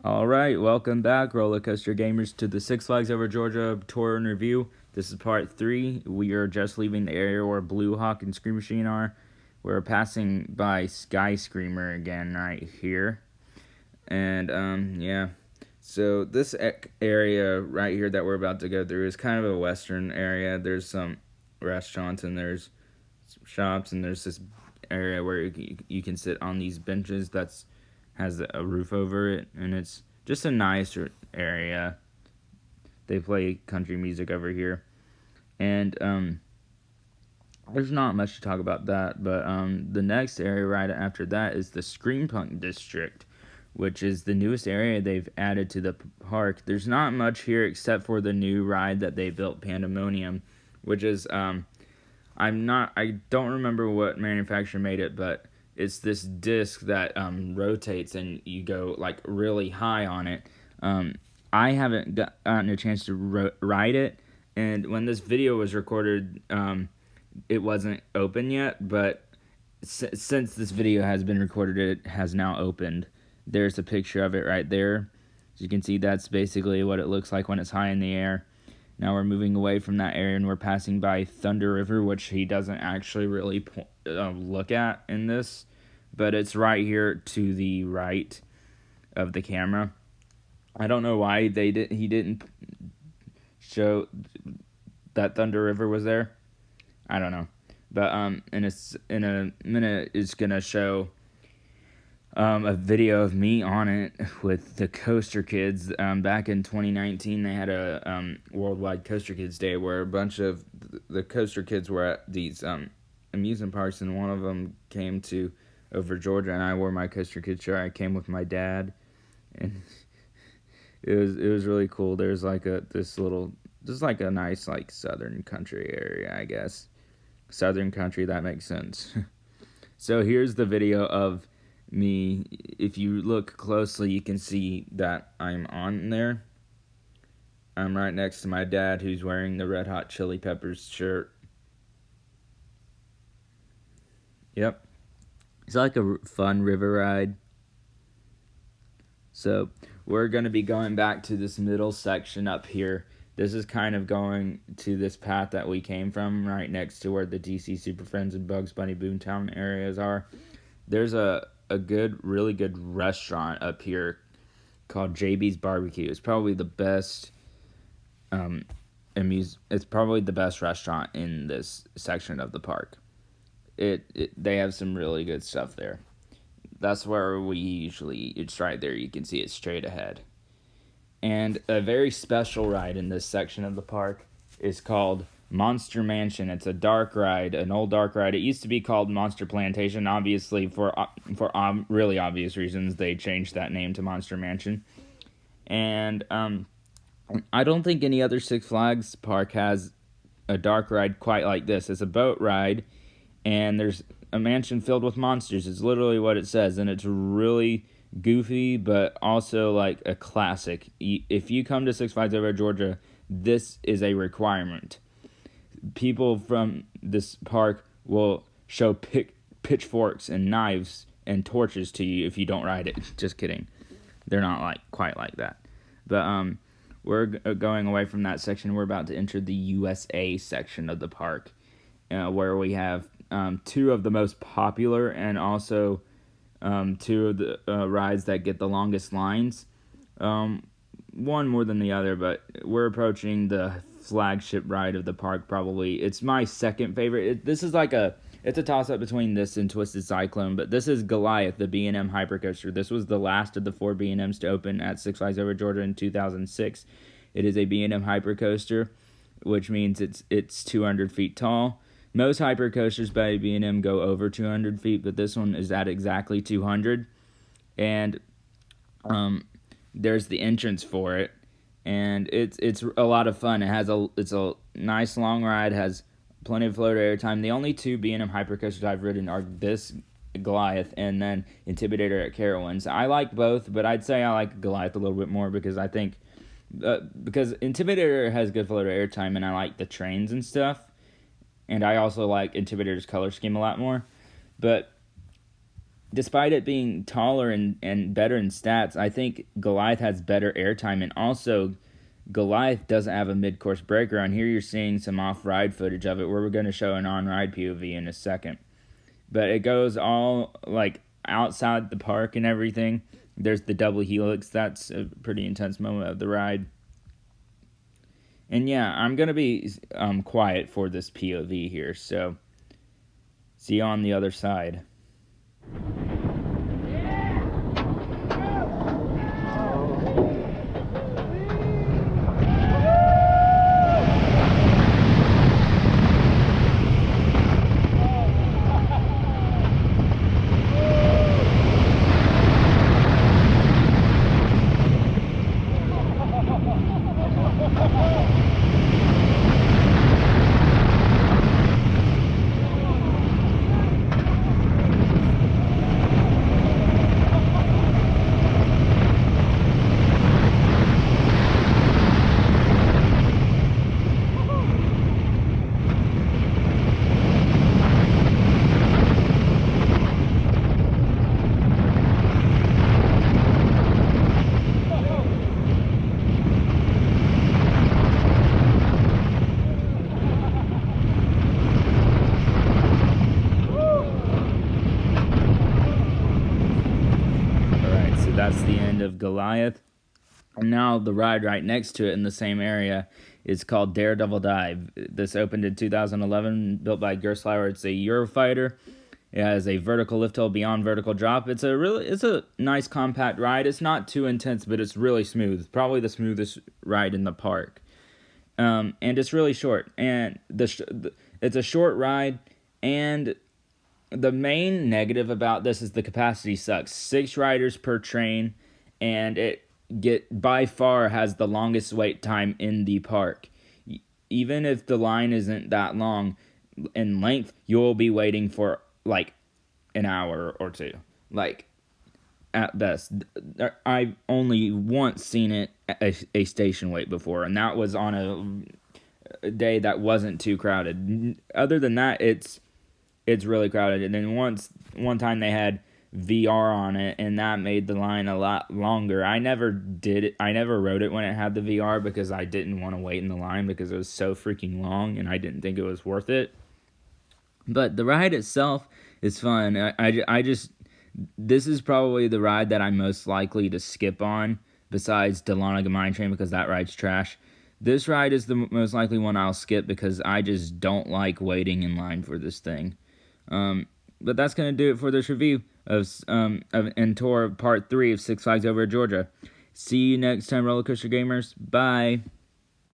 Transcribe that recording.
All right, welcome back, roller coaster gamers, to the Six Flags Over Georgia tour and review. This is part 3. We are just leaving the area where Blue Hawk and Scream Machine are. We're passing by Sky Screamer again right here. And, yeah. So this area right here that we're about to go through is kind of a western area. There's some restaurants and there's shops, and there's this area where you can sit on these benches that's has a roof over it, and it's just a nice area. They play country music over here, and there's not much to talk about that. But the next area right after that is the Screampunk District, which is the newest area they've added to the park. There's not much here except for the new ride that they built, Pandemonium, which is I don't remember what manufacturer made it, but it's this disc that rotates and you go like really high on it. I haven't gotten a chance to ride it, and when this video was recorded, it wasn't open yet, but since this video has been recorded, it has now opened. There's a picture of it right there. As you can see, that's basically what it looks like when it's high in the air. Now we're moving away from that area, and we're passing by Thunder River, which he doesn't actually really look at in this, but it's right here to the right of the camera. I don't know why he didn't show that Thunder River was there. I don't know, but in a minute it's gonna show a video of me on it with the Coaster Kids. Back in 2019, they had a Worldwide Coaster Kids Day where a bunch of the Coaster Kids were at these amusement parks, and one of them came to Over Georgia, and I wore my Coaster Kids shirt. I came with my dad, and it was really cool. There's like just a nice like southern country area, I guess. Southern country, that makes sense. So here's the video of me. If you look closely, you can see that I'm on there. I'm right next to my dad, who's wearing the Red Hot Chili Peppers shirt. Yep. It's like a fun river ride. So we're going to be going back to this middle section up here. This is kind of going to this path that we came from, right next to where the DC Super Friends and Bugs Bunny Boomtown areas are. There's a really good restaurant up here called JB's Barbecue. It's probably the best it's probably the best restaurant in this section of the park. They have some really good stuff there. That's where it's right there. You can see it straight ahead. And a very special ride in this section of the park is called Monster Mansion. It's a dark ride, an old dark ride. It used to be called Monster Plantation. Obviously, for really obvious reasons, they changed that name to Monster Mansion. And I don't think any other Six Flags park has a dark ride quite like this. It's a boat ride, and there's a mansion filled with monsters. It's literally what it says, and it's really goofy, but also like a classic. If you come to Six Flags Over Georgia, this is a requirement. People from this park will show pitchforks and knives and torches to you if you don't ride it. Just kidding. They're not quite like that. But we're going away from that section. We're about to enter the USA section of the park, where we have two of the most popular and also two of the rides that get the longest lines. One more than the other, but we're approaching the flagship ride of the park, probably. It's my second favorite. It's a toss-up between this and Twisted Cyclone, but this is Goliath, the B&M Hypercoaster. This was the last of the 4 B&Ms to open at Six Flags Over Georgia in 2006. It is a B&M Hypercoaster, which means it's 200 feet tall. Most hypercoasters by B&M go over 200 feet, but this one is at exactly 200. And there's the entrance for it, and it's a lot of fun. It's a nice long ride, has plenty of float airtime. The only two B&M hypercoasters I've ridden are this Goliath and then Intimidator at Carowinds. I like both, but I'd say I like Goliath a little bit more because I think because Intimidator has good float airtime, and I like the trains and stuff. And I also like Intimidator's color scheme a lot more. But despite it being taller and better in stats, I think Goliath has better airtime, and also Goliath doesn't have a mid-course breaker. On here you're seeing some off-ride footage of it, where we're going to show an on-ride POV in a second. But it goes all like outside the park and everything. There's the double helix. That's a pretty intense moment of the ride. And yeah, I'm going to be quiet for this POV here, so see you on the other side. That's the end of Goliath. And now the ride right next to it in the same area is called Daredevil Dive. This opened in 2011, built by Gerstlauer. It's a Eurofighter. It has a vertical lift hill beyond vertical drop. It's a nice compact ride. It's not too intense, but it's really smooth. Probably the smoothest ride in the park. And it's really short. And it's a short ride, and the main negative about this is the capacity sucks. 6 riders per train, and it by far has the longest wait time in the park. Even if the line isn't that long in length, you'll be waiting for like an hour or two, like at best. I've only once seen it a station wait before, and that was on a day that wasn't too crowded. Other than that, it's really crowded. And then one time they had VR on it, and that made the line a lot longer. I never did it. I never rode it when it had the VR because I didn't want to wait in the line because it was so freaking long, and I didn't think it was worth it. But the ride itself is fun. I just this is probably the ride that I'm most likely to skip on, besides Dahlonega Mine Train, because that ride's trash. This ride is the most likely one I'll skip because I just don't like waiting in line for this thing. But that's going to do it for this review of Tour Part 3 of Six Flags Over Georgia. See you next time, Roller Coaster Gamers. Bye.